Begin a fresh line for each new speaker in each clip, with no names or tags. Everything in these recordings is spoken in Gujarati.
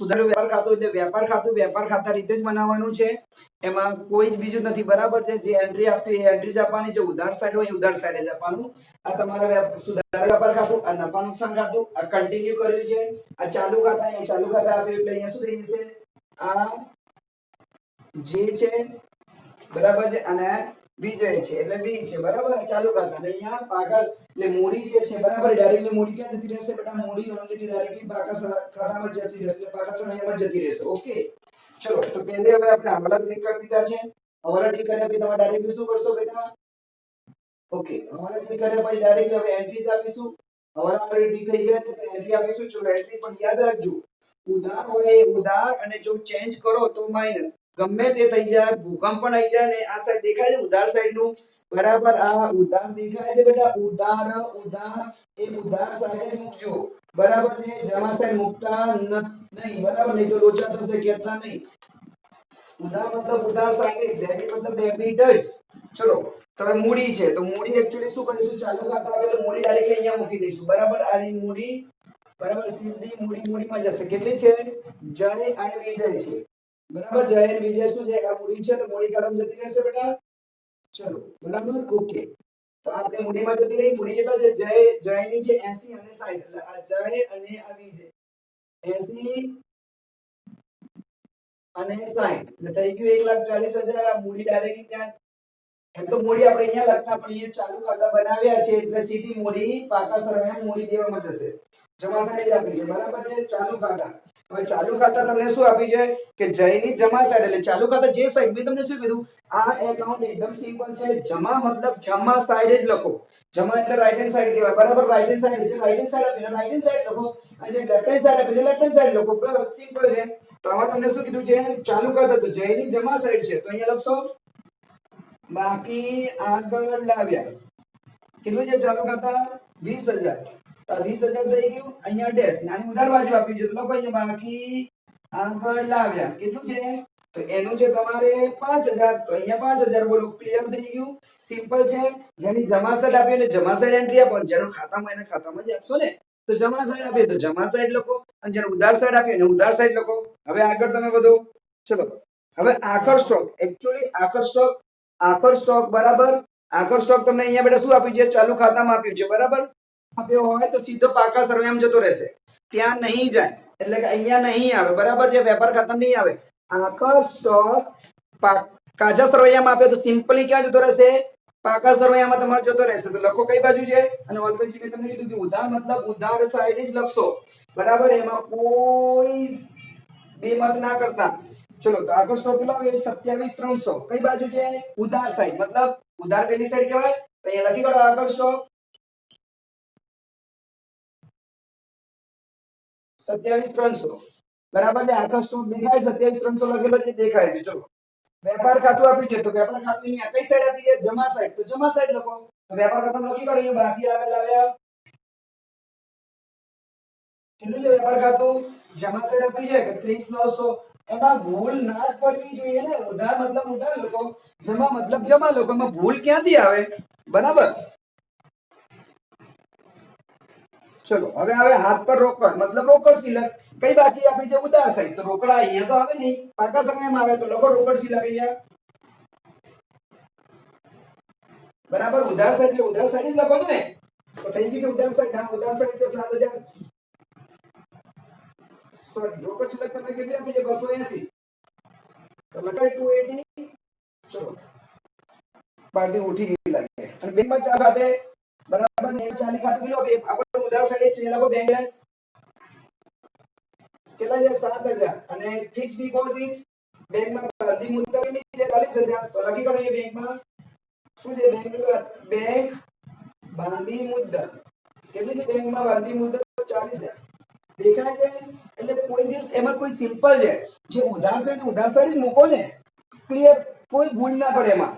સુધારેલું વેપાર ખાતું એટલે વેપાર ખાતું વેપાર ખાતા રીતે જ બનાવવાનું છે, એમાં કોઈ જ બીજું નથી, બરાબર છે। જે એન્ટ્રી આપતી એ એન્ટ્રી જ આપવાની, જે ઉધાર સાઈડ હોય એ ઉધાર સાઈડ જ આપવાનું। આ તમારા સુધારેલું વેપાર ખાતું, આ નફા નુકસાન ખાતું, આ કન્ટિન્યુ કર્યું છે, આ ચાલુ ખાતા, અહીંયા ચાલુ ખાતા આપ્યું એટલે અહીંયા શું થઈ જશે, આ જે છે બરાબર છે, અને વિજય છે એટલે વી છે, બરાબર। ચાલુ ખાતા અને અહીંયા પાકા એટલે મૂડી જે છે બરાબર, ડાયરેક્ટલી મૂડી ક્યાં જતી રહેશે બેટા, મૂડી ઓલરેડી ડાયરેક્ટલી પાકા ખાતામાં જતી રહેશે, પાકા સરવાળામાં જતી રહેશે। ઓકે, ચલો તો પહેલે હવે આપણે આમલા ક્લિક કરી દીધા છે। આમલા ક્લિક કર્યા પછી તમે ડાયરેક્ટલી શું કરશો બેટા, ઓકે, આમલા ક્લિક કર્યા પછી ડાયરેક્ટલી હવે એન્ટ્રીઝ આપીશું। આમલા આપણે ઠીક થઈ ગયા છે તો એન્ટ્રી આપીશું। ચલો એન્ટ્રી પણ યાદ રાખજો, ઉધાર હોય ઉધાર, અને જો ચેન્જ કરો તો માઈનસ, ગમે તે થઈ જાય, ભૂકંપ પણ આવી જાય ને આ સાઈડ દેખાય છે ઉધાર સાઈડ નું, બરાબર। આ ઉધાર દેખાય છે બેટા, ઉધાર ઉધાર એ ઉધાર સાઈડ મૂકજો, બરાબર છે। જમા સાઈડ મૂકતા નહીં, બરાબર, નહીં તો લોચા થશે, કહેતા નહીં। ઉધાર મતલબ ઉધાર સાઈડ, ડેબિટ મતલબ ડેબિટ જ। ચલો હવે મૂડી છે તો મૂડી એક્ચ્યુઅલી શું કરીશું, ચાલુ ખાતા આવે તો મૂડી ડાયરેક્ટલી અહીંયા મૂકી દઈશું, બરાબર। આ મૂડી બરાબર સીધી મૂડીમાં જશે, કેટલી છે, જય અને વિજય છે, બરાબર। જય અને વિજય શું છે, આ મૂડી છે તો મૂડી કલમ જતી રહેશે બેટા। ચલો બરાબર, ઓકે, તો આપણે મૂડીમાં જતી રહી, મૂડી કેટલા છે, જયની છે 80 અને 60, એટલે આ જય અને આ વિજય 80 અને 60 એટલે થઈ ગયું 1,40,000। આ મૂડી ડાયરેક્ટલી ત્યાં, એમ તો મૂડી આપણે અહીંયા લખતા પણ અહીંયા ચાલુ ખાતા બનાવ્યા છે એટલે સીધી મૂડી પાકા સરવાળામાં મૂડી દેવામાં જશે, જમા સાઈડ આપી છે, બરાબર છે। ચાલુ ખાતા, હવે ચાલુ ખાતા તમને શું આપી છે કે જયની જમા સાઈડ, એટલે ચાલુ ખાતા જે સાઈડ મેં તમને શું કીધું, આ એકાઉન્ટ એકદમ સિમ્પલ છે। જમા મતલબ જમા સાઈડ જ લખો, જમા એટલે રાઈટ હેન્ડ સાઈડ કહેવાય, બરાબર। રાઈટ હેન્ડ સાઈડ, જે રાઈટ હેન્ડ સાઈડ આપીને રાઈટ હેન્ડ સાઈડ લખો, અને જે લેફ્ટ હેન્ડ સાઈડ આપીને લેફ્ટ હેન્ડ સાઈડ લખો, બસ સિમ્પલ છે। તો આમાં તમને શું કીધું છે, ચાલુ ખાતા તો જયની જમા સાઈડ છે તો અહીંયા લખશો, બાકી આગળ લાવ્યા, કેટલું છે ચાલુ ખાતા 20,000, તો 20,000 થઈ ગયું, અહીંયા ડેશ, નાની ઉધાર બાજુ આપી છે તો લખો અહીંયા બાકી આગળ લાવ્યા, કેટલું છે, તો એનું છે તમારે 5,000, તો અહીંયા 5,000, બોલો ક્લિયર થઈ ગયું, સિમ્પલ છે। જેની જમા સાઈડ આપી એટલે જમા સાઈડ એન્ટ્રી આપો, જેનો ખાતામાં એને ખાતામાં જ આપશો ને, તો જમા સાઈડ આપી તો જમા સાઈડ લખો, અને જેને ઉધાર સાઈડ આપી એને ઉધાર સાઈડ લખો। હવે આગળ તમે બધું, ચલો હવે આખર સ્ટોક, એક્ચ્યુઅલી આખર સ્ટોક બરાબર, આખર સ્ટોક તમને અહીંયા બેટા શું આપ્યું છે, ચાલુ ખાતામાં આપ્યું છે, બરાબર। આપ્યો હોય તો સીધો પાકા સરવાળામાં જતો રહેશે, ત્યાં નહીં જાય, એટલે કે અહીંયા નહીં આવે, બરાબર છે, વેપાર ખાતામાં નહીં આવે। આખર સ્ટોક કાચા સરવૈયામાં આપે તો સિમ્પલી ક્યાં જતો રહેશે, પાકા સરવૈયામાં તમારે જતો રહેશે, તો લખો કઈ બાજુ છે, અને ઓલરેડી મેં તમને કીધું કે ઉધાર મતલબ ઉધાર સાઈડ જ લખશો, બરાબર। એમાં કોઈ બે મત ના કરતા। ચલો તો આગળ સ્ટોક કેટલો આવે, 27,300, કઈ બાજુ છે, ઉધાર સાઈડ, મતલબ ઉધાર પેલી સાઈડ કહેવાય, તો અહીંયા લખી કાઢો આગળ સ્ટોક 27,300, બરાબર છે। આખો સ્ટોક દેખાય 27,300 લખેલો છે, દેખાય છે। ચલો વેપાર ખાતું આપ્યું છે તો વેપાર ખાતું અહીંયા કઈ સાઈડ આપી છે, જમા સાઈડ, તો જમા સાઈડ લખો, તો વેપાર ખાતું લખી કાઢો, અહીંયા બાકી આગળ લાવ્યા, કેટલું છે વેપાર ખાતું, જમા સાઈડ આપી છે કે 30,900, એમાં ભૂલ ના જ પડવી જોઈએ ને, ઉધાર મતલબ ઉધાર લખો, જમા મતલબ જમા લખો, એમાં ભૂલ ક્યાંથી આવે, બરાબર। ચલો હવે આવે હાથ પર રોકડ, મતલબ રોકડ સિલક, કઈ બાકી આપી છે, ઉધાર સાઈડ, તો રોકડા અહીંયા તો આવે નહીં, પાકા સમયમાં આવે તો લખો રોકડ સિલક અહીંયા, બરાબર। ઉધાર સાઈડ એટલે ઉધાર સાઈડ જ લખો ને, તો થઈ ગયું કે ઉધાર સાઈડ, હા ઉધાર સાઈડ એટલે 7,000, સોરી રોકડ સિલક તમને કેટલી આપી છે, 280, તો લખાય 280। ચલો પાર્ટી ઉઠી ગઈ લાગે, અને બેંકમાં ચા ખાતે બરાબર ને, ચાલી ખાતું કિલો બે આપણે ઉધાર સાઈડ છે લખો, બેંક બેલેન્સ કેટલા છે, 7,000, અને ફિક્સ ડિપોઝિટ બેંકમાં બાંધી મુદ્દતની છે 40,000, તો લખી કાઢો એ બેંકમાં શું છે, બેંક બાંધી મુદ્દત કેટલી છે, બેંકમાં બાંધી મુદ્દત 40,000, દેખાય છે। એટલે કોઈ દિવસ એમાં કોઈ સિમ્પલ છે, જે ઉધાર સાઈડ મૂકો ને, ક્લિયર, કોઈ ભૂલ ના પડે એમાં।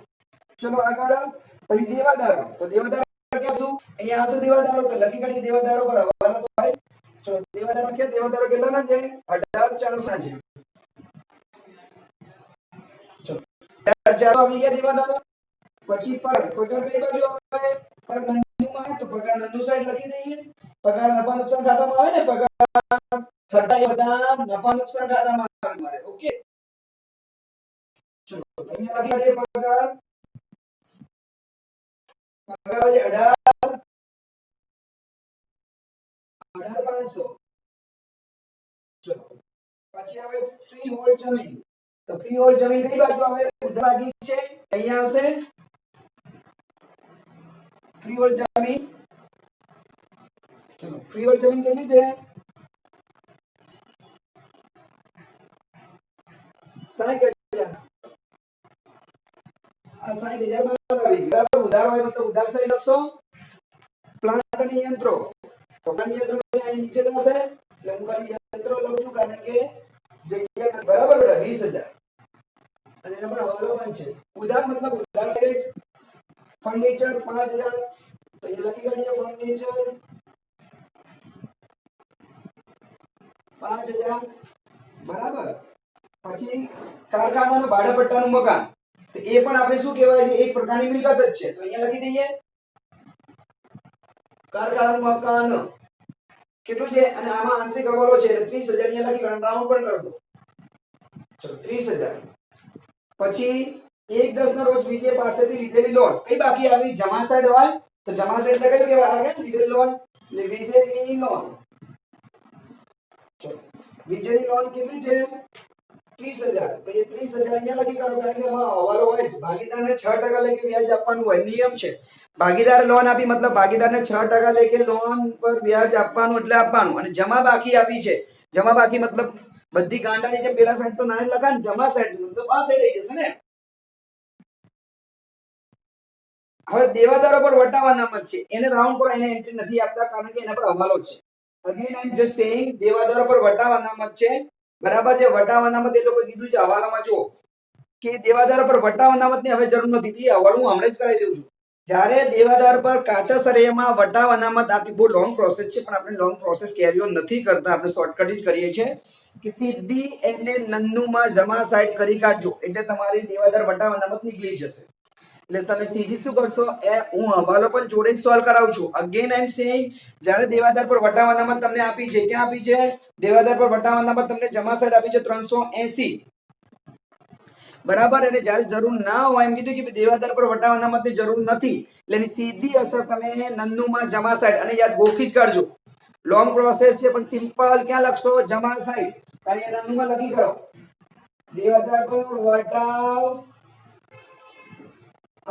ચલો આગળ પછી દેવાદારો, તો દેવાદારો ક્યાં છું, અહીંયા આવશે દેવાદારો, તો લખી કાઢી દેવાદારો પર હવાલો તો ભાઈ, ચલો દેવાદારો કેટલાના છે, 18,400 છે, ચલો 18,400 આવી ગયા દેવાદારો। પછી પગાર કઈ બાજુ આવે, પગાર નંદુમાં, તો પગાર નંદુ સાઈડ લખી દઈએ, પગાર નફા નુકસાન ખાતામાં આવે ને, પગાર ખર્ચા એ બધા નફા નુકસાન ખાતામાં આવે મારે. ઓકે, ચલો તો અહીંયા લખી દઈએ પગાર. પગાર છે 18,500. ચલો પછી હવે ફ્રી હોલ્ડ જમીન. તો ફ્રી હોલ્ડ જમીન કઈ બાજુ આવે? ઉધારી છે અહીંયા આવશે ફ્રી હોલ્ડ જમીન. ચલો ફ્રી હોલ્ડ જમીન કેટલી છે? 60,000. આ 60,000 બરાબર. ઉધાર હોય મતલબ ઉધાર સહી લખશો. પ્લાન્ટ અને યંત્રો, તો પ્લાન્ટ યંત્રો અહીં નીચે થશે એટલે હું ખાલી યંત્રો લઉં છું કારણ કે જગ્યા બરાબર બેટા 20,000 અને એના પર હવાલો પણ છે. ઉધાર મતલબ ઉધાર સહી. ફર્નિચર 5,000 તો એ લખી કાઢીએ ફર્નિચર 5,000 બરાબર. પછી કારખાનાનું ભાડાપટ્ટાનું મકાન, તો એ પણ આપણે શું કહેવાય છે? એક પ્રકારની મિલકત જ છે. તો અહીંયા લખી દઈએ કારખાનાનું મકાન કેટલું છે અને આમાં આંતરિક હવાલો છે એટલે 30,000 અહીંયા લખી રાઉન્ડ પણ કરી દો. ચલો 30,000. પછી 1/10 ના રોજ વિજય પાસેથી લીધેલી લોન કઈ બાકી આવી? જમા સાઈડ હોય તો જમા સાઈડ એટલે કયું કહેવાય? લીધેલી લોન એટલે વિજયની લોન. ચલો વિજયની લોન કેટલી છે? 30,000. તો એ 30,000 અહીંયા લખી કાઢો કારણ કે એમાં હવાલો હોય છે. ભાગીદારને 6% લેખે વ્યાજ આપવાનું હોય, નિયમ છે. ભાગીદાર લોન આપી મતલબ ભાગીદારને 6% લેખે લોન પર વ્યાજ આપવાનું એટલે આપવાનું. અને જમા બાકી આપી છે. જમા બાકી મતલબ બધી ગાંડાની જેમ પેલા સાઈડ તો ના લખાય, જમા સાઈડ મતલબ આ સાઈડ આવી જશે ને. હવે દેવાદારો પર વટાવ અનામત છે, એને રાઉન્ડ કરો, એને એન્ટ્રી નથી આપતા કારણ કે એના પર હવાલો છે. Again I am just saying દેવાદારો પર વટાવ અનામત છે બરાબર છે. વટાવ અનામત એ લોકો કીધું છે હવાલામાં જુઓ કે દેવાદારો પર વટાવ અનામતની હવે જરૂર નથી. એ હવાલો હું હમણાં જ કરાવી દઉં છું. જ્યારે દેવાદાર પર કાચા સરેમાં વટાવ અનામત આપી, બહુ લોંગ પ્રોસેસ છે પણ આપણે લોંગ પ્રોસેસ કેરી ઓન નથી કરતા, આપણે શોર્ટકટ જ કરીએ છીએ કે સીધી એને નન્નુમાં જમા સાઈડ કરી કાઢજો એટલે તમારી દેવાદાર વટાવ અનામત નીકળી જશે. એટલે તમે સીધી શું કરશો? એ હું હવાલો પણ જોડે જ સોલ્વ કરાવું છું. અગેન આઈ એમ સેઇંગ જ્યારે દેવાદાર પર વટાવ અનામત તમને આપી છે, ક્યાં આપી છે? દેવાદાર પર વટાવ અનામત તમને જમા સાઈડ આપી છે 380 બરાબર. અને જ્યારે જરૂર ના હોય એમ કીધું કે દેવાદાર પર વટાવ અનામતની જરૂર નથી એટલે એની સીધી અસર તમે નન્નુમાં જમા સાઈડ, અને યાદ ગોખી જ કાઢજો. લોંગ પ્રોસેસ છે પણ સિમ્પલ ક્યાં લખશો? જમા સાઈડ. અહીંયા નન્નુમાં લખી કાઢો દેવાદાર પર વટાવ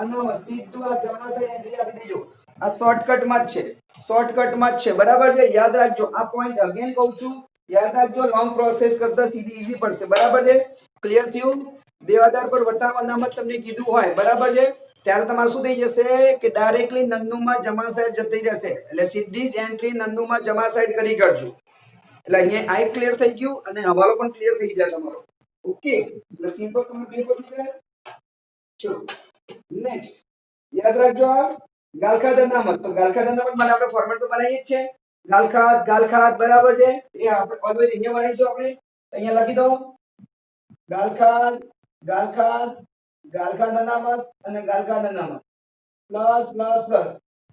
અનામત, સીધું આ જમા સાઈડ એન્ટ્રી આપી દેજો. આ શોર્ટકટમાં જ છે, શોર્ટકટમાં જ છે બરાબર છે. યાદ રાખજો આ પોઈન્ટ, અગેન કહું છું યાદ રાખજો. લોંગ પ્રોસેસ કરતા સીધી ઈઝી પડશે બરાબર છે. ક્લિયર થયું? દેવાદાર પર વટાવ અનામત તમને કીધું હોય બરાબર છે ત્યારે તમારે શું થઈ જશે કે ડાયરેક્ટલી નન્નુમાં જમા સાઈડ જતી રહેશે એટલે સીધી જ એન્ટ્રી નન્નુમાં જમા સાઈડ કરી કાઢજો. એટલે અહીંયા આ ક્લિયર થઈ ગયું અને હવાલો પણ ક્લિયર થઈ જાય તમારો. ઓકે, એટલે સિમ્પલ તમને ક્લિયર પડી જાય. ચલો નેક્સ્ટ યાદ રાખજો આ ગાલખાત અનામત. તો ગાલખાત અનામત માટે આપણે ફોર્મેટ તો બનાવીએ જ છે. ગાલખાત બરાબર છે. એ આપણે ઓલવેઝ અહીંયા બનાવીશું. આપણે અહીંયા લખી દો ગાલખાત અનામત અને ગાલખાત અનામત પ્લસ પ્લસ પ્લસ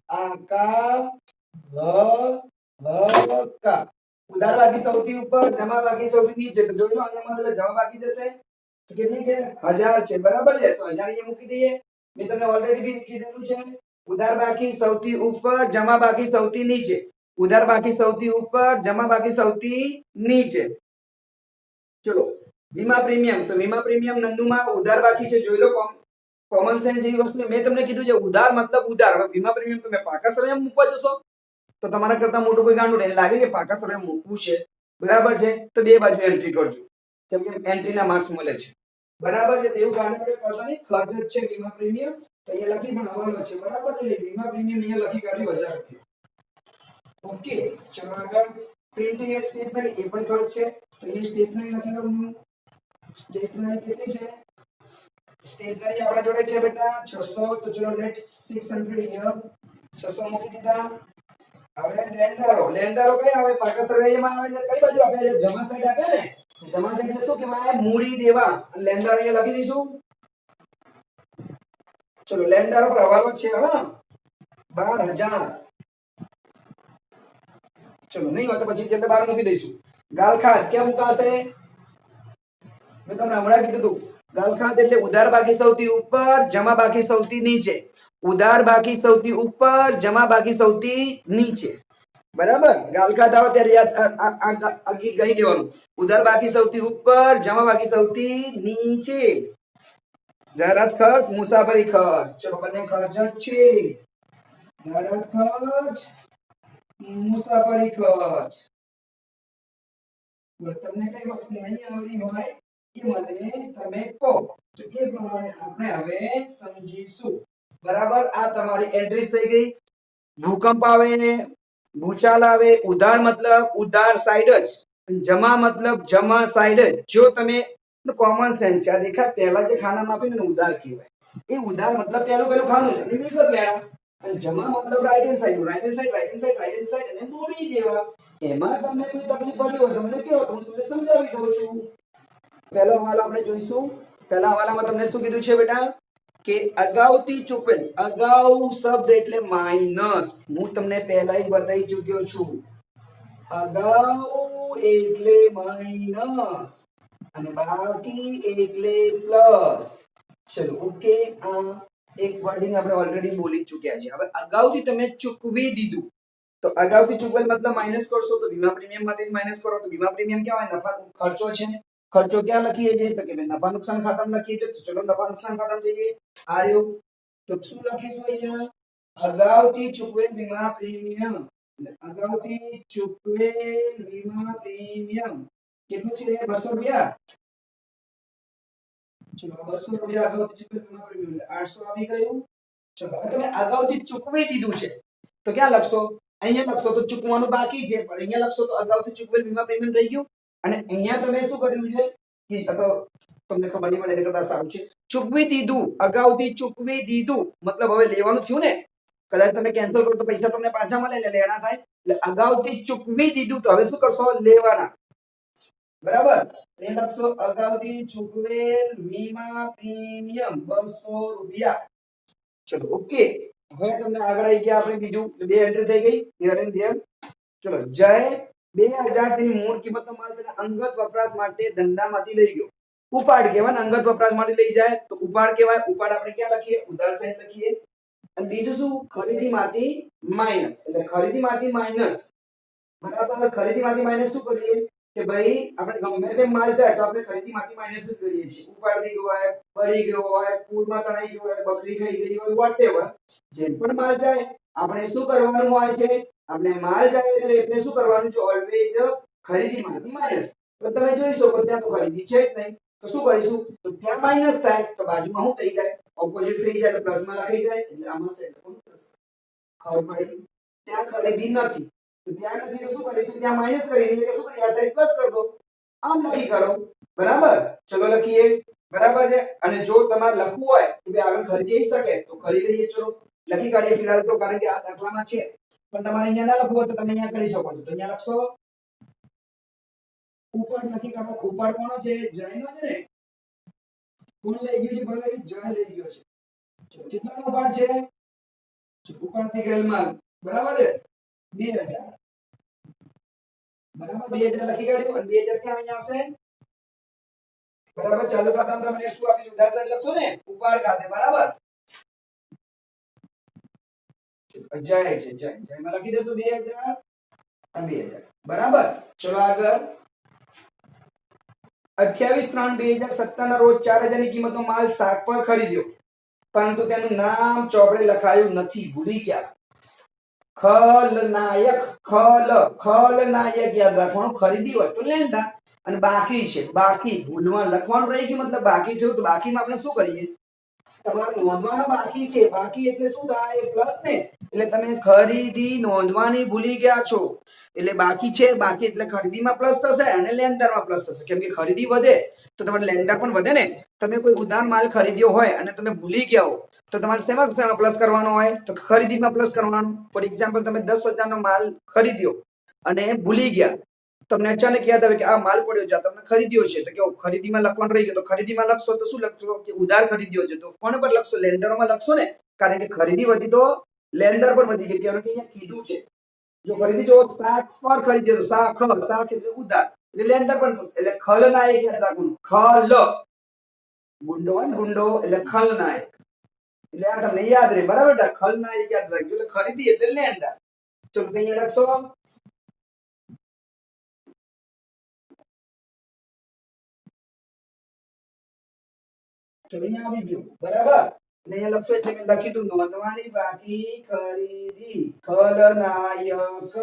આ કા કા. ઉધાર બાકી સૌથી ઉપર, જમા બાકી સૌથી નીચે. તો જોઈ લો અનામત એટલે જમા બાકી જશે તો કેટલી છે? 1000 છે બરાબર છે. તો 1000 અહીંયા મૂકી દઈએ. મેં તમને ઓલરેડી બી કીધેલું છે ઉધાર બાકી સૌથી ઉપર, જમા બાકી સૌથી નીચે. ઉધાર બાકી સૌથી ઉપર, જમા બાકી સૌથી નીચે. ચલો વીમા પ્રીમિયમ. તો વીમા પ્રીમિયમ નંદુમાં ઉધાર બાકી છે, જોઈ લો. કોમન સેન્સ જેવી વસ્તુ મેં તમને કીધું છે ઉધાર મતલબ ઉધાર. હવે વીમા પ્રીમિયમ તમે પાકા સમયમાં મૂકવા જશો તો તમારા કરતા મોટું કોઈ ગાંડું નહીં લાગે કે પાકા સમયમાં મૂકવું છે બરાબર છે. તો બે બાજુ એન્ટ્રી કરજો કેમ કે એન્ટ્રીના માર્ક્સ મળે છે બરાબર છે. તેવું ગાંડા કરતા નહીં, ખર્ચ જ છે વીમા પ્રીમિયમ. તો અહીંયા લખી પણ આવવાનો છે બરાબર. એટલે વીમા પ્રીમિયમ અહીંયા લખી કાઢ્યું 1000 રૂપિયા. ઓકે ચલો આગળ પ્રિન્ટિંગ એન્ડ સ્ટેશનરી, એ પણ ખર્ચ છે. તો એ સ્ટેશનરી લખી દઉં છું. સ્ટેશનરી કેટલી છે? સ્ટેશનરી આપણા જોડે છે બેટા 600. તો ચલો લેટ 600 હિયર 600 મૂકી દીધા. હવે લેણદારો કઈ આવે? પાકા સર્વેમાં આવે છે. કઈ બાજુ આપે છે? જમા સાઈડ આપે ને. જમા સાઈડ એટલે શું કહેવાય? મૂડી દેવા. લેણદાર અહીંયા લખી દઈશું. ચલો લેણદારો પર હવાલો છે હા 12,000. ચલો નહીં હોય તો પછી એટલે 12 મૂકી દઈશું. ગાલખાત ક્યાં મુકાશે? મેં તમને હમણાં કીધું હતું ગાલખાત એટલે ઉધાર બાકી સૌથી ઉપર, જમા બાકી સૌથી નીચે. ઉધાર બાકી સૌથી ઉપર, જમા બાકી સૌથી નીચે. બરાબર? ગાલખાત આવે ત્યારે યાદ આગી ગઈ દેવાનું. ઉધાર બાકી સૌથી ઉપર, જમા બાકી સૌથી નીચે. જાહેરાત ખર્ચ, મુસાફરી ખર્ચ. ચલો બંને ખર્ચ જ છે. જાહેરાત ખર્ચ, મુસાફરી ખર્ચ. તમને કઈ વસ્તુ નહીં આવડી હોય એ મને તમે કહો તો એ પ્રમાણે આપણે હવે સમજીશું. બરાબર? આ તમારી એન્ટ્રીસ થઈ ગઈ. ભૂકંપ આવે, ભૂચાલ આવે, ઉધાર મતલબ ઉધાર સાઈડ જ, જમા મતલબ જમા સાઈડ જ. જો તમે કોમન સેન્સ છે, આ દેખાય પહેલા જે ખાનામાં આપે ને ઉધાર કહેવાય. એ ઉધાર મતલબ પેલું ખાનું છે, મિલકત લેણા. અને જમા મતલબ right hand side, right hand side, right hand side, right hand side અને મોડી દેવા. એમાં તમને કોઈ તકલીફ પડી હોય તો મને કહો તો હું તમને સમજાવી દઉં છું. પહેલો હવાલો આપણે જોઈશું. પહેલા હવાલામાં તમને શું કીધું છે બેટા? કે અગાઉથી ચૂકવેલ. અગાઉ શબ્દ એટલે માઇનસ. હું તમને પહેલા બતાવી ચૂક્યો છું. અગાઉ એટલે માઇનસ અને બાકી એટલે પ્લસ. ચલો ઓકે. આ એક વર્ડિંગ આપણે ઓલરેડી બોલી ચૂક્યા છે. હવે અગાઉથી તમે ચૂકવી દીધું તો અગાઉથી ચૂકવેલ મતલબ માઇનસ કરશો તો વીમા પ્રીમિયમ માંથી માઇનસ કરો તો વીમા પ્રીમિયમ ક્યાં હોય? નફા ખર્ચો છે. ખર્ચો ક્યાં લખીએ છીએ? તો કે નફા નુકસાન ખાતામાં લખીએ છીએ. તો ચલો નફા નુકસાન ખાતામાં જઈએ. આ રહ્યું. તો શું લખીશું અહીંયા? અગાઉથી ચૂકવેલ વીમા પ્રીમિયમ. અગાઉથી ચૂકવેલ વીમા પ્રીમિયમ કેટલું છે? 200 રૂપિયા. ચલો 200 રૂપિયા અગાઉથી ચૂકવેલ વીમા પ્રીમિયમ 800 આવી ગયું. ચલો હવે તમે અગાઉથી ચૂકવી દીધું છે તો ક્યાં લખશો? અહીંયા લખશો તો ચૂકવાનું બાકી છે, પણ અહીંયા લખશો તો અગાઉથી ચૂકવેલ વીમા પ્રીમિયમ થઈ ગયું. અને અહીંયા તમે શું કર્યું છે કે તો તમને ખબર નહીં પડે એટલે કદાચ સારું છે. ચૂકવી દીધું, અગાઉથી ચૂકવી દીધું મતલબ હવે લેવાનું થયું ને. કદાચ તમે કેન્સલ કરો તો પૈસા તમને પાછા મળે એટલે લેણા થાય. એટલે અગાઉથી ચૂકવી દીધું તો હવે શું કરશો? લેવાના. બરાબર? એ લખશો અગાઉથી ચૂકવેલ વીમા પ્રીમિયમ 200 રૂપિયા. ચલો ઓકે. હવે તમને આગળ આવી ગયા આપણે બીજું બે એન્ટ્રી થઈ ગઈ. Here and there. ચલો જય 2000 ની મૂળ કિંમતનો માલ તેના અંગત વપરાશ માટે ધંધામાંથી લઈ ગયો. ઉપાડ કહેવાય. અંગત વપરાશ માટે લઈ જાય તો ઉપાડ કહેવાય. ઉપાડ આપણે ક્યાં લખીએ? ઉધાર સાઈડ લખીએ. અને બીજું શું? ખરીદીમાંથી માઈનસ. એટલે ખરીદીમાંથી માઈનસ. બરાબર? ખરીદીમાંથી માઈનસ શું કરીએ કે ભાઈ આપણે ગમે તે માલ જાય તો આપણે ખરીદીમાંથી માઈનસ જ કરીએ છીએ. ઉપાડ થઈ ગયો હોય, બળી ગયો હોય, પૂરમાં તણાઈ ગયો હોય, બકરી ખાઈ ગઈ હોય, વોટેવર જેમ પણ માલ જાય આપણે શું કરવાનું હોય છે? આપણે માલ જાય એટલે શું કરવાનું છે? ઓલવેઝ ખરીદીમાંથી માઈનસ. તો તમે જોઈ શકો ત્યાં તો ખરીદી છે જ નહીં તો શું કરીશું? તો ત્યાં માઈનસ થાય તો બાજુમાં શું થઈ જાય? ઓપોઝિટ થઈ જાય એટલે પ્લસમાં લખાઈ જાય. એટલે આમાં છે ખબર પડી? ત્યાં ખરીદી નથી તો ત્યાં નથી તો શું કરીશું? ત્યાં માઈનસ કરીને એટલે શું કરીએ? આ સાઈડ પ્લસ કરી દો. આમ લખી કાઢો. બરાબર? ચલો લખીએ. બરાબર છે? અને જો તમારે લખવું હોય કે ભાઈ આગળ ખરીદી શકે તો ખરીદી લઈએ. ચલો લખી કાઢીએ ફિલહાલ તો, કારણ કે આ દાખલામાં છે. પણ તમારે અહીંયા ના લખવું હોય તો તમે અહીંયા કરી શકો છો. તો અહીંયા લખશો ઉપાડ લખી કાઢો. ઉપાડ કોનો છે? જયનો છે ને. કોણ લઈ ગયું છે? ભાઈ જય લઈ ગયો છે. ચલો કેટલાનો ઉપાડ છે? ઉપાડ થી ગયેલ માલ. બરાબર છે? 2000. બરાબર? 2000 લખી કાઢ્યું અને 2000 ક્યાં અહીંયા આવશે? બરાબર? ચાલુ ખાતામાં તમે શું આપ્યું? ઉધાર સાઈડ લખશો ને ઉપાડ ખાતે. બરાબર? જય છે. જયમાં લખી દેશો 2000 અને 2000. બરાબર? ચલો આગળ. 28/3/2017 ના રોજ 4000 ની કિંમતનો માલ શાક પર ખરીદ્યો, પરંતુ તેનું નામ ચોપડે લખાયું નથી. ભૂલી ગયા. ખલનાયક યાદ રાખવાનું. ખરીદી હોય તો લેંડા અને બાકી છે બાકી ભૂલમાં લખવાનું રહી ગયું મતલબ બાકી થયું તો બાકીમાં આપણે શું કરીએ? તમારે નોંધવાનો બાકી છે. બાકી એટલે શું થાય? પ્લસ ને. એટલે તમે ખરીદી નોંધવાની ભૂલી ગયા છો એટલે બાકી છે. બાકી એટલે ખરીદીમાં પ્લસ થશે અને લેણદારમાં પ્લસ થશે. કેમ કે ખરીદી વધે તો તમારે લેણદાર પણ વધે ને. તમે કોઈ ઉધાર માલ ખરીદ્યો હોય અને તમે ભૂલી ગયા હો તો તમારે શેમાં પ્લસ કરવાનો હોય? તો ખરીદીમાં પ્લસ કરવાનું. ફોર એક્ઝામ્પલ તમે 10,000 નો માલ ખરીદ્યો અને ભૂલી ગયા. તમને અચાનક યાદ આવે કે આ માલ પડ્યો છે, તમને ખરીદ્યો છે તો કેવું ખરીદીમાં લખવાનું રહી ગયું. તો ખરીદીમાં લખશો તો શું લખશો? કે ઉધાર ખરીદ્યો છે. તો કોણ પર લખશો? લેન્ડરોમાં લખશો ને. કારણ કે ખરીદી વધી તો લેન્ડર પણ વધી ગઈ. કારણ કે અહીંયા કીધું છે. જો ખરીદી જો શાક પર ખરીદ્યો તો શાક એટલે ઉધાર. એટલે લેન્ડર પણ થશે. એટલે ખલનાયક યાદ રાખવાનું. ખલ ગુંડો હોય ને ગુંડો એટલે ખલનાયક. એટલે આ તમને યાદ રહે બરાબર. ખલનાયક યાદ રાખજો. એટલે ખરીદી એટલે લેન્ડર. ચલો અહીંયા લખશો. ચલો અહીંયા આવી ગયું બરાબર. અને અહીંયા લખશો એટલે મેં લખી દઉં નોંધવાની બાકી ખરીદી ખલનાયક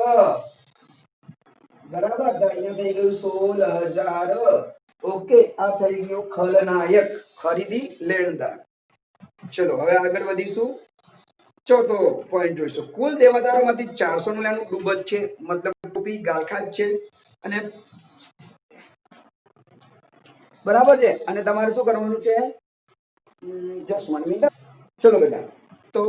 બરાબર. અહીંયા થઈ ગયું 16,000. ઓકે આ થઈ ગયું ખલનાયક ખરીદી લેણદાર. ચલો હવે આગળ વધીશું. ચોથો પોઈન્ટ જોઈશું. કુલ દેવાદારોમાંથી 400 નું લેવાનું ડૂબત છે, મતલબ ટોપી ગાલખાત છે અને બરાબર છે. અને તમારે શું કરવાનું છે? Just 1 minute. ચલો બેટા. તો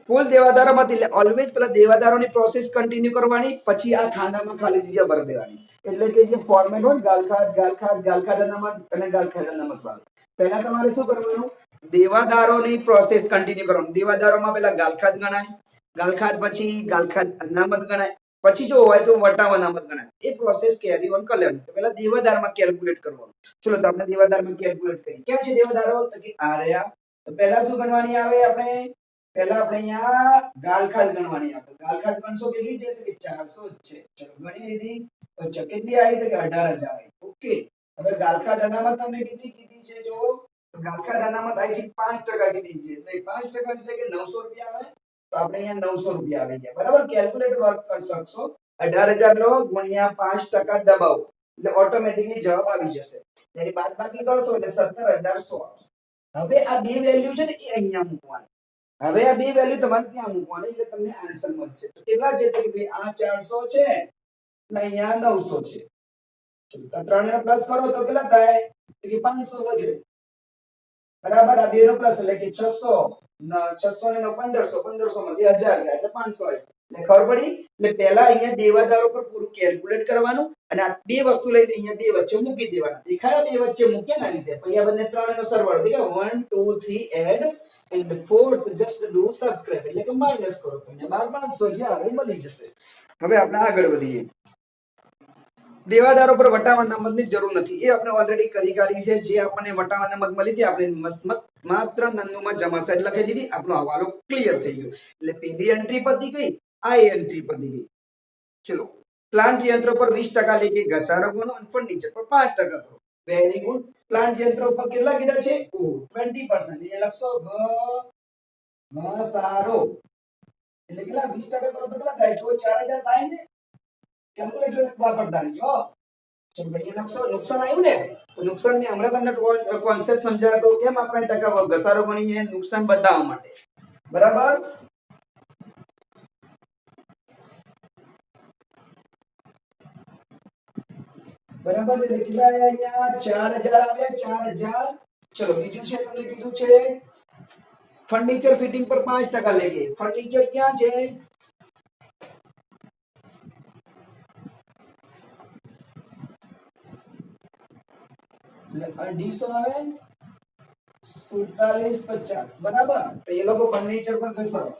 કુલ દેવાદારોમાંથી એટલે ઓલવેઝ પેલા દેવાદારોની પ્રોસેસ કન્ટિન્યુ કરવાની, પછી આ ખાનામાં ખાલી જગ્યા ભરી દેવાની. એટલે કે જે ફોર્મેટ હોય ગાલખાત ગાલખાત ગાલખાત અનામત અને ગાલખાત અનામત વાળું. પહેલા તમારે શું કરવાનું? દેવાદારોની પ્રોસેસ કન્ટિન્યુ કરવાની. દેવાદારોમાં પેલા ગાલખાત ગણાય, ગાલખાત પછી ગાલખાત અનામત ગણાય, પછી જો હોય તો વટાવ અનામત ગણાય. એ પ્રોસેસ કેરી ઓન કરી લેવાની. તો પેલા દેવાદારમાં કેલ્ક્યુલેટ કરવાનું. ચલો તો આપણે દેવાદારમાં કેલ્ક્યુલેટ કરીએ. ક્યાં છે દેવાદારો? તો કે આ રહ્યા. તો પહેલા શું ગણવાની આવે? આપણે પહેલા આપણે અહીંયા ગાલખાત ગણવાની આવે. ગાલખાત ગણશો કેટલી છે? તો કે 400 જ છે. ચલો ગણી લીધી. તો કેટલી આવી? તો કે 18,000 આવી. ઓકે. હવે ગાલખાત અનામત તમને કેટલી કીધી છે? જો તો ગાલખાત અનામત આવી છે 5% કીધી છે. એટલે 5% એટલે કે 900 રૂપિયા આવે. તો આપણે અહીંયા 900 રૂપિયા આવી ગયા બરાબર. કેલ્ક્યુલેટર વર્ક કરી શકશો. 18,000 લો ગુણ્યા 5% દબાવો એટલે ઓટોમેટિકલી જવાબ આવી જશે. એની બાદબાકી કરશો એટલે 17,100 આવશે. હવે આ બે વેલ્યુ છે ને એ અહીંયા મૂકવાની. હવે આ બે વેલ્યુ તમારે ત્યાં મૂકવાની એટલે તમને આન્સર મળશે. તો કેટલા છે? તો કે ભાઈ આ 400 છે અને અહીંયા 900 છે. તો ત્રણેયનો પ્લસ કરો તો કેટલા થાય? તો કે 500 વધે બરાબર. આ બે નો પ્લસ એટલે કે 600 600 ને 1500 1500 માંથી 1000 એટલે 500 આવે. એટલે ખબર પડી? એટલે પહેલા અહીંયા દેવાદારો પર પૂરું કેલ્ક્યુલેટ કરવાનું અને આ બે વસ્તુ લઈને અહીંયા બે વચ્ચે મૂકી દેવાના. દેખાયા? બે વચ્ચે મૂક્યા ના રીતે. પછી આ બંને ત્રણનો સરવાળો દેખાય 1 2 3 add and fourth just do subtract એટલે કે માઈનસ કરો. તમને 500 જે આવે મળી જશે. હવે આપણે આગળ વધીએ. દેવાદારો પર વટાવ અનામતની જરૂર નથી. એ આપણે ઓલરેડી કરી કાઢી છે. જે આપણને વટાવ અનામત મળી હતી આપણે માત્ર નન્નુમાં જમા સાઈડ લખી દીધી. આપણો હવાલો ક્લિયર થઈ ગયો. એટલે પેલી એન્ટ્રી પતી ગઈ, આ એન્ટ્રી પતી ગઈ. ચલો પ્લાન્ટ યંત્રો પર 20% લેકે ઘસારો ગણો અને ફર્નિચર પર 5% કરો. Very good. પ્લાન્ટ યંત્રો પર કેટલા કીધા છે? 20%. એ લખશો ઘસારો એટલે કેટલા? 20% કરો તો કેટલા થાય? જો 4,000 થાય ને. કેલ્ક્યુલેટર વાપરતા રહેજો. ચલો અહીંયા લખશો. નુકસાન આવ્યું ને? તો નુકસાન ને હમણાં તમને કોન્સેપ્ટ સમજાવ્યો તો કેમ આપણે ટકા ઘસારો ગણીએ? નુકસાન બતાવવા માટે બરાબર. બરાબર. એટલે કેટલા આવ્યા? અહીંયા 4,000 આવ્યા. 4,000. ચલો બીજું છે તમને કીધું છે ફર્નિચર ફિટિંગ પર 5% લેગે. ફર્નિચર ક્યાં છે? એટલે 250 આવે 4750 બરાબર. તો એ લોકો ફર્નિચર પર ઘસારો.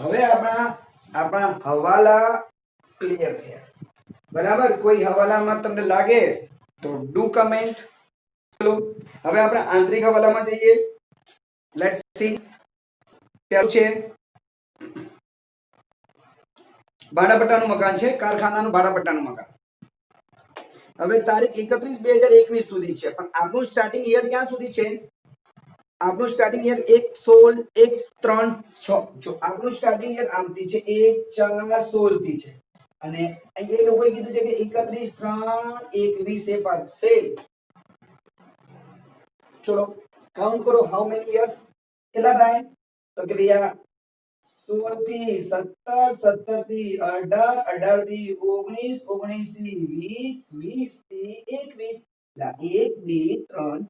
હવે આપણા હવાલા ક્લિયર થયા બરાબર. કોઈ હવાલામાં તમને લાગે તો ડુ કમેન્ટ. ચલો હવે આપણે આંતરિક હવાલામાં જઈએ. Let's see. પહેલું છે ભાડાપટ્ટાનું મકાન છે. કારખાનાનું ભાડાપટ્ટાનું મકાન. હવે તારીખ 31/2021 સુધી છે. પણ આપણું સ્ટાર્ટિંગ યર ક્યાં સુધી છે? આપણું સ્ટાર્ટિંગ યર 1/16/1/3/6. જો આપણું સ્ટાર્ટિંગ યર આમથી છે 1/4/16 થી છે અને અહીં એ લોકોએ કીધું છે કે 31/3/21 એ પાછે. ચલો કાઉન્ટ કરો. How many years? કેટલા થાય? તો કે ભૈયા 16 થી 17 17 થી 18 18 થી 19 19 થી 20 20 થી 21 1 2 3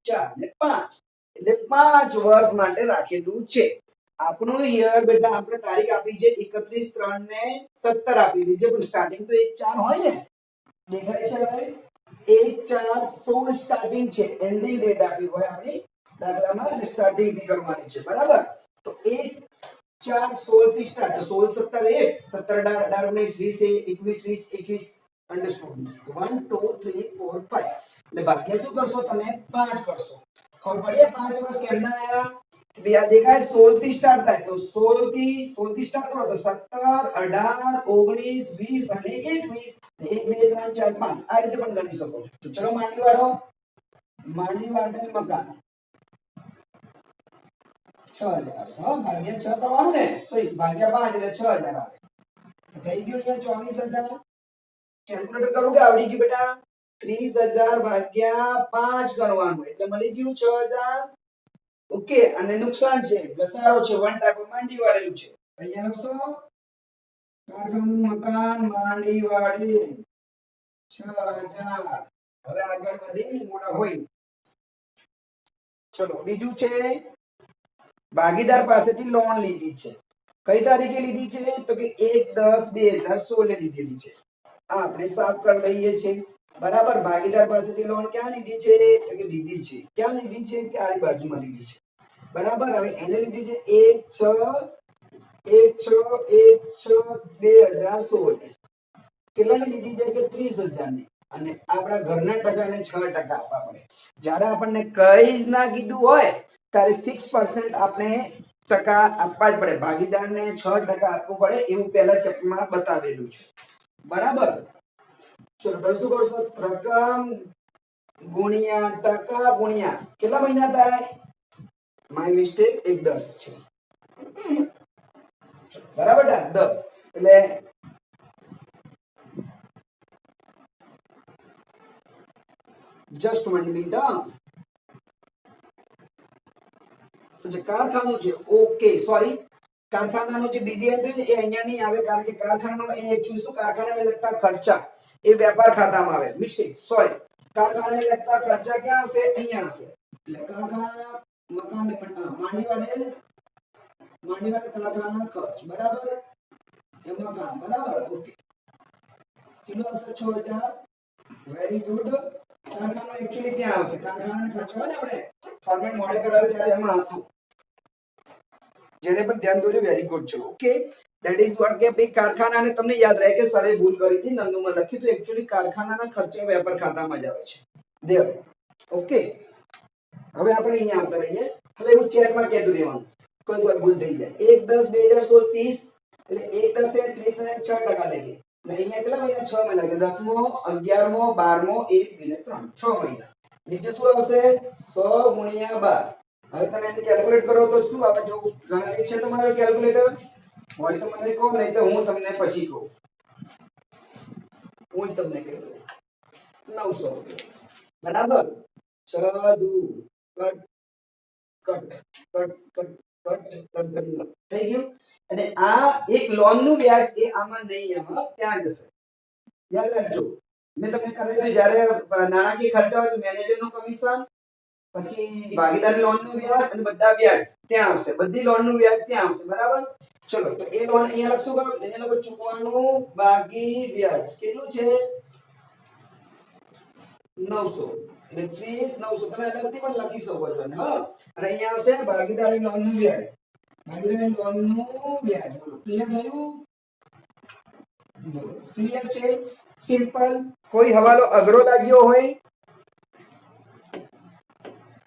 4 ને 5 એટલે 5 વર્ષ માટે રાખેલું છે. આપણું યર બેટા આપણે તારીખ આપી છે 31/3/17 આપી દીધી છે. પણ સ્ટાર્ટિંગ તો 1/4 હોય ને. દેખાય છે? હવે 1/4/16 સ્ટાર્ટિંગ છે. એન્ડિંગ ડેટ આપી હોય આપણી દાખલામાં સ્ટાર્ટિંગ થી કરવાની છે બરાબર. तो 1 4 16 થી સ્ટાર્ટ, તો 16 17 1 17 18 19 20 21 20 21 અંડરસ્ટુડ 1 2 3 4 5 એટલે ભાગ્યા શું કરશો તમે 5 કરશો. ખબર પડી 5 વર્ષ કેમના આયા કે આ દેખાય 16 થી સ્ટાર્ટ થાય તો 16 થી સ્ટાર્ટ કરો તો 17 18 19 20 અને 21 1 2 3 4 5 આ રીતે પણ ગણી શકો. તો ચલો માંડી વાળો મકાન 6000 ભાગ્યા 6 કરવાનું ને, સોરી ભાગ્યા 5 એટલે 6000 આવે. થઈ ગયું અહીંયા 24000. કેલ્ક્યુલેટર કરું કે આવડી ગયું બેટા? 30000 ભાગ્યા 5 કરવાનું એટલે મળી ગયું 6000. ઓકે, અને નુકસાન છે, ઘસારો છે, વન ટાઈપ માંડી વાળેલું છે. અહીંયા લખશો કારખાનું મકાન માંડી વાળી 6000. હવે આગળ વધી મોડા હોય. ચલો બીજું છે ભાગીદાર પાસેથી લોન લીધી છે. કઈ તારીખે લીધી છે? તો કે 1/10/2016 લીધેલી છે. આ આપણે સાફ કરી દઈએ છે. બરાબર. ભાગીદાર પાસેથી લોન ક્યાં લીધી છે? તો કે લીધી છે. ક્યાં લીધી છે? કે આની બાજુમાં લીધી છે. બરાબર. હવે એને લીધી છે 1/6/2016. કેટલાની લીધી છે? કે 30000 ની. અને આપણા ઘરના ટકાને 6% આપવા પડે. જ્યારે આપણને કઈ જ ના કીધું હોય ત્યારે 6% આપણે ટકા આપવા જ પડે. ભાગીદારને 6% આપવું પડે એવું પહેલા ચેપ્ટરમાં બતાવેલું છે. બરાબર. ચલો તો શું કરશો? રકમ ગુણ્યા ટકા ગુણ્યા કેટલા મહિના થાય? માય મિસ્ટેક 1/10 છે. બરાબર 10 એટલે જસ્ટ 1 મિનિટ. તો જે કારખાનું છે, ઓકે સોરી, કારખાનાનો જે બીજી એન્ટ્રી એ અહીંયા નહીં આવે કારણ કે કારખાનો એ એકચ્યુઅલી શું કારખાનાને લગતા ખર્ચા એ વેપાર ખાતામાં આવે. મિસ્ટેક સોરી, કારખાનાને લગતા ખર્ચા ક્યાં આવશે? અહીંયા આવશે. એટલે કારખાના મકાન માંડી વાળે કારખાના ખર્ચ બરાબર એ મકાન બરાબર. ઓકે, કિલો હશે 6000. Very good. કારખાનો એકચ્યુઅલી ક્યાં આવશે? કારખાનાને ખર્ચ હોય ને આપણે ફોર્મેટ મોડે કરાવ્યું ત્યારે એમાં હતું. જેને પણ ધ્યાન દોર્યું વેરી ગુડ છે. ઓકે, ધેટ ઇઝ વોટ કે ભાઈ કારખાનાને તમને યાદ રહે કે સરે ભૂલ કરી હતી, નંદુમાં લખ્યું તો એકચ્યુઅલી કારખાનાના ખર્ચા વેપાર ખાતામાં જ આવે છે. દેર. ઓકે, હવે આપણે અહીંયા આવતા રહીએ. હવે એવું ચેટમાં કહેતું રહેવાનું, કોઈ વાર ભૂલ થઈ જાય. 1/10/2016 30 એટલે 1/10 એ 30 અને 6% લેગે. અહીંયા કેટલા મહિના? 6 મહિના. કે 10મો 11મો 12મો 1 2 3 6 મહિના. નીચે શું આવશે? 100 ગુણ્યા 12. હવે તમે એને કેલ્ક્યુલેટ કરો તો શું આવે? જો ગણતરી છે તમારો કેલ્ક્યુલેટર હોય તો મને કહો, નહીં તો હું તમને પછી કહું. હું તમને કહી દઉં 900 બરાબર. સાદુ cut cut cut cut cut થઈ ગયું. અને આ એક લોન નું વ્યાજ એ આમાં નહીં, આમાં ત્યાં જશે. યાદ રાખજો, મેં તમને કરેલું જ્યારે નાણાકીય ખર્ચા હોય તો મેનેજર નું કમિશન, પછી ભાગીદાર લોન નું વ્યાજ અને બધા વ્યાજ ત્યાં આવશે. બધી લોન નું વ્યાજ ત્યાં આવશે. બરાબર. ચલો તો એ લોન અહીંયા લખશું. બરાબર. અહીંયા લખો ચૂકવાનું બાકી વ્યાજ કેટલું છે? 900. એટલે 30 900 તમે અલગથી પણ લખી શકો છો ને. હા, અને અહીંયા આવશે ભાગીદારી લોન નું વ્યાજ. ભાગીદારી લોન નું વ્યાજ. બોલો ક્લિયર થયું? બોલો ક્લિયર છે? સિમ્પલ. કોઈ હવાલો અઘરો લાગ્યો હોય